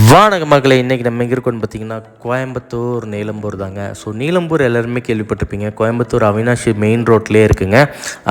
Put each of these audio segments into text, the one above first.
வானக மக்களை இன்றைக்கி நம்ம எங்கே இருக்கோன்னு பார்த்தீங்கன்னா கோயம்புத்தூர் நீலம்பூர் தாங்க. ஸோ நீலம்பூர் எல்லாருமே கேள்விப்பட்டிருப்பீங்க. கோயம்புத்தூர் அவினாஷி மெயின் ரோட்லேயே இருக்குங்க.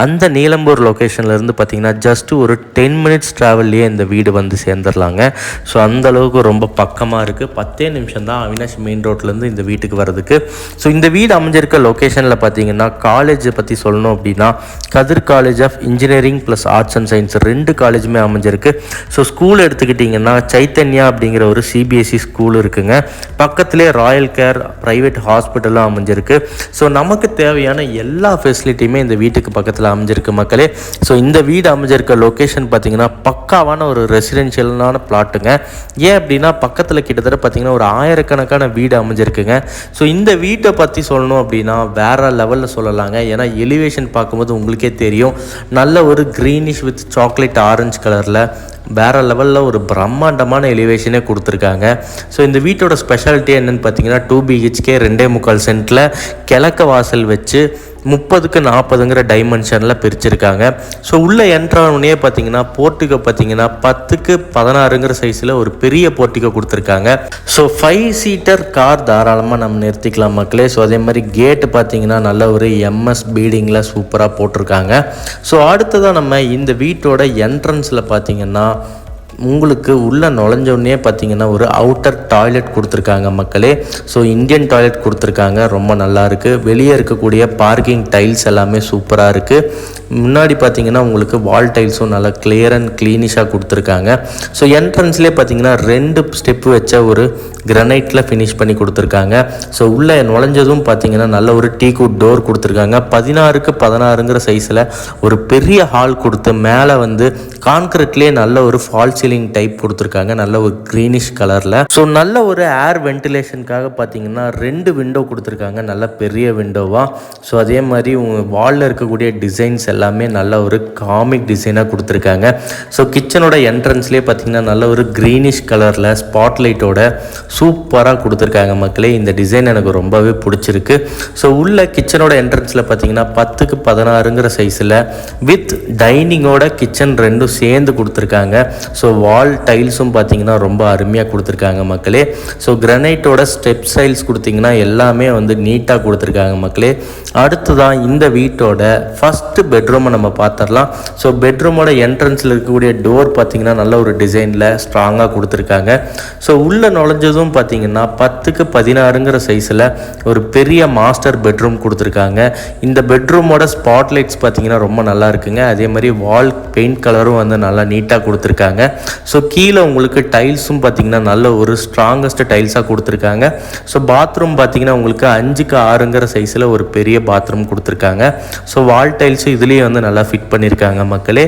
அந்த நீலம்பூர் லொக்கேஷன்லேருந்து பார்த்தீங்கன்னா ஜஸ்ட்டு ஒரு 10 மினிட்ஸ் ட்ராவல்லையே இந்த வீடு வந்து சேர்ந்துடலாங்க. ஸோ அந்தளவுக்கு ரொம்ப பக்கமாக இருக்குது. 10 நிமிஷம் தான் அவினாஷி மெயின் ரோட்லேருந்து இந்த வீட்டுக்கு வர்றதுக்கு. ஸோ இந்த வீடு அமைஞ்சிருக்க லொக்கேஷனில் பார்த்தீங்கன்னா காலேஜை பற்றி சொல்லணும் அப்படின்னா Kathir college of engineering plus arts and science 2 காலேஜுமே அமைஞ்சிருக்கு. ஸோ ஸ்கூல் எடுத்துக்கிட்டிங்கன்னா சைத்தன்யா அப்படிங்கிற ஒரு சிபிஎஸ்சி ஸ்கூல் இருக்குங்க. பக்கத்திலே ராயல் கேர் ப்ரைவேட் ஹாஸ்பிட்டலும் அமைஞ்சிருக்கு. ஸோ நமக்கு தேவையான எல்லா ஃபெசிலிட்டியுமே இந்த வீட்டுக்கு பக்கத்தில் அமைஞ்சிருக்கு மக்களே. ஸோ இந்த வீடு அமைஞ்சிருக்க லொக்கேஷன் பார்த்தீங்கன்னா பக்காவான ஒரு ரெசிடென்ஷியலான பிளாட்டுங்க. ஏன் அப்படின்னா பக்கத்தில் கிட்டத்தட்ட பார்த்தீங்கன்னா ஒரு 1000கணக்கான வீடு அமைஞ்சிருக்குங்க. ஸோ இந்த வீட்டை பற்றி சொல்லணும் அப்படின்னா வேறு லெவலில் சொல்லலாங்க. ஏன்னா எலிவேஷன் பார்க்கும்போது உங்களுக்கே தெரியும், நல்ல ஒரு க்ரீனிஷ் வித் சாக்லேட் ஆரஞ்சு கலரில் வேறு லெவலில் ஒரு பிரம்மாண்டமான எலிவேஷனே கொடுத்துருக்காங்க. ஸோ இந்த வீட்டோட ஸ்பெஷாலிட்டி என்னென்னு பார்த்தீங்கன்னா 2 BHK 2.25 சென்ட்டில் கிழக்க வாசல் வச்சு 30க்கு 40ங்கிற டைமென்ஷனில் பிரிச்சிருக்காங்க. ஸோ உள்ளே என்ட்ரானே பார்த்தீங்கன்னா போர்ட்டிகோ பார்த்தீங்கன்னா 10க்கு 16ங்கிற சைஸில் ஒரு பெரிய போர்ட்டிகோ கொடுத்துருக்காங்க. ஸோ 5 சீட்டர் கார் தாராளமாக நம்ம நிறுத்திக்கலாம் மக்களே. ஸோ அதே மாதிரி கேட்டு பார்த்தீங்கன்னா நல்ல ஒரு MS பீடிங்கில் சூப்பராக போட்டிருக்காங்க. ஸோ அடுத்ததான் நம்ம இந்த வீட்டோட என்ட்ரன்ஸில் பார்த்தீங்கன்னா உங்களுக்கு உள்ளே நுழைஞ்சோடனே பார்த்தீங்கன்னா ஒரு அவுட்டர் டாய்லெட் கொடுத்துருக்காங்க மக்களே. ஸோ இந்தியன் டாய்லெட் கொடுத்துருக்காங்க, ரொம்ப நல்லா இருக்குது. வெளியே இருக்கக்கூடிய பார்க்கிங் டைல்ஸ் எல்லாமே சூப்பராக இருக்குது. முன்னாடி பார்த்தீங்கன்னா உங்களுக்கு வால் டைல்ஸும் நல்லா கிளியர் அண்ட் க்ளீனிஷாக கொடுத்துருக்காங்க. ஸோ என்ட்ரன்ஸ்லேயே பார்த்தீங்கன்னா 2 ஸ்டெப்பு வச்ச ஒரு கிரனைட்டில் ஃபினிஷ் பண்ணி கொடுத்துருக்காங்க. ஸோ உள்ளே நுழைஞ்சதும் பார்த்தீங்கன்னா நல்ல ஒரு டீக்குட் டோர் கொடுத்துருக்காங்க. 16க்கு 16ங்கிற சைஸில் ஒரு பெரிய ஹால் கொடுத்து மேலே வந்து கான்கிரீட்லேயே நல்ல ஒரு ஃபால் சீலிங் டைப் கொடுத்துருக்காங்க, நல்ல ஒரு க்ரீனிஷ் கலரில். ஸோ நல்ல ஒரு ஏர் வென்டிலேஷனுக்காக பார்த்தீங்கன்னா 2 விண்டோ கொடுத்துருக்காங்க, நல்ல பெரிய விண்டோவாக. ஸோ அதே மாதிரி உங்கள் வாலில் இருக்கக்கூடிய டிசைன்ஸ் எல்லாமே நல்ல ஒரு காமிக் டிசைனாக கொடுத்துருக்காங்க. ஸோ கிச்சனோட என்ட்ரன்ஸ்லேயே பார்த்தீங்கன்னா நல்ல ஒரு க்ரீனிஷ் கலரில் ஸ்பாட்லைட்டோட சூப்பராக கொடுத்துருக்காங்க மக்களே. இந்த டிசைன் எனக்கு ரொம்பவே பிடிச்சிருக்கு. ஸோ உள்ள கிச்சனோட என்ட்ரன்ஸில் பார்த்தீங்கன்னா 10க்கு 16ங்கிற சைஸில் வித் டைனிங்கோட கிச்சன் 2 சேர்ந்து கொடுத்துருக்காங்க. ஸோ வால் டைல்ஸும் பார்த்தீங்கன்னா ரொம்ப அருமையாக கொடுத்துருக்காங்க மக்களே. ஸோ கிரனைட்டோட ஸ்டெப் ஸ்டைல்ஸ் கொடுத்தீங்கன்னா எல்லாமே வந்து நீட்டாக கொடுத்துருக்காங்க மக்களே. அடுத்ததான் இந்த வீட்டோட ஃபஸ்ட்டு பெட்ரூமை நம்ம பார்த்துடலாம். ஸோ பெட்ரூமோட என்ட்ரன்ஸில் இருக்கக்கூடிய டோர் பார்த்தீங்கன்னா நல்ல ஒரு டிசைனில் ஸ்ட்ராங்காக கொடுத்துருக்காங்க. ஸோ உள்ளே நுழைஞ்சதும் பார்த்தீங்கன்னா 10க்கு 16ங்கிற சைஸில் ஒரு பெரிய மாஸ்டர் பெட்ரூம் கொடுத்துருக்காங்க. இந்த பெட்ரூமோட ஸ்பாட்லைட்ஸ் பார்த்தீங்கன்னா ரொம்ப நல்லா இருக்குங்க. அதே மாதிரி வால் பெயிண்ட் கலரும் வந்து நல்லா நீட்டாக கொடுத்துருக்காங்க. ஸோ கீழே உங்களுக்கு டைல்ஸும் பார்த்தீங்கன்னா நல்ல ஒரு ஸ்ட்ராங்கஸ்ட் டைல்ஸாக கொடுத்துருக்காங்க. ஸோ பாத்ரூம் பார்த்தீங்கன்னா உங்களுக்கு 5க்கு 6ங்கிற சைஸில் ஒரு பெரிய பாத்ரூம் கொடுத்துருக்காங்க. ஸோ வால் டைல்ஸும் இதுலேயே வந்து நல்லா ஃபிட் பண்ணியிருக்காங்க மக்களே.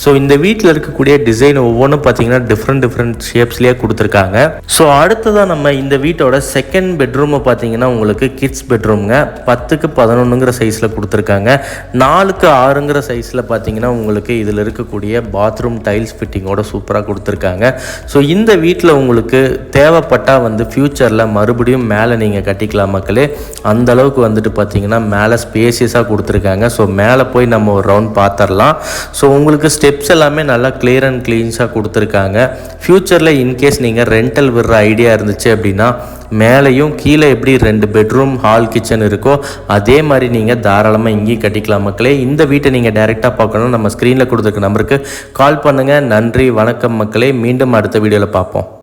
ஸோ இந்த வீட்டில் இருக்கக்கூடிய டிசைன் ஒவ்வொன்றும் பார்த்தீங்கன்னா டிஃப்ரெண்ட் ஷேப்ஸ்லேயே கொடுத்துருக்காங்க. ஸோ அடுத்ததாக நம்ம இந்த வீட்டோட செகண்ட் பெட்ரூமை பார்த்தீங்கன்னா உங்களுக்கு கிட்ஸ் பெட்ரூம்ங்க. 10க்கு 11ங்கிற சைஸில் கொடுத்துருக்காங்க. 4க்கு 6ங்கிற சைஸில் பார்த்தீங்கன்னா உங்களுக்கு இதில் இருக்கக்கூடிய பாத்ரூம் டைல்ஸ் ஃபிட்டிங்கோட சூப்பராக கொடுத்துருக்காங்க. ஸோ இந்த வீட்டில் உங்களுக்கு தேவைப்பட்டால் வந்து ஃப்யூச்சரில் மறுபடியும் மேலே நீங்கள் கட்டிக்கலாம் மக்களே. அந்தளவுக்கு வந்துட்டு பார்த்தீங்கன்னா மேலே ஸ்பேசியஸாக கொடுத்துருக்காங்க. ஸோ மேலே போய் நம்ம ஒரு ரவுண்ட் பார்த்துடலாம். ஸோ உங்களுக்கு ஸ்டெப்ஸ் எல்லாமே நல்லா கிளியர் அண்ட் க்ளீன்ஸாக கொடுத்துருக்காங்க. ஃப்யூச்சரில் இன்கேஸ் நீங்கள் ரெண்டல் விடுற ஐடியா இருந்துச்சு அப்படின்னா மேலேயும் கீழே எப்படி 2 பெட்ரூம் ஹால் கிச்சன் இருக்கோ அதே மாதிரி நீங்கள் தாராளமாக இங்கேயும் கட்டிக்கலாம் மக்களே. இந்த வீட்டை நீங்கள் டைரெக்டாக பார்க்கணும், நம்ம ஸ்க்ரீனில் கொடுத்துருக்க நம்பருக்கு கால் பண்ணுங்கள். நன்றி, வணக்கம் மக்களே. மீண்டும் அடுத்த வீடியோவில் பார்ப்போம்.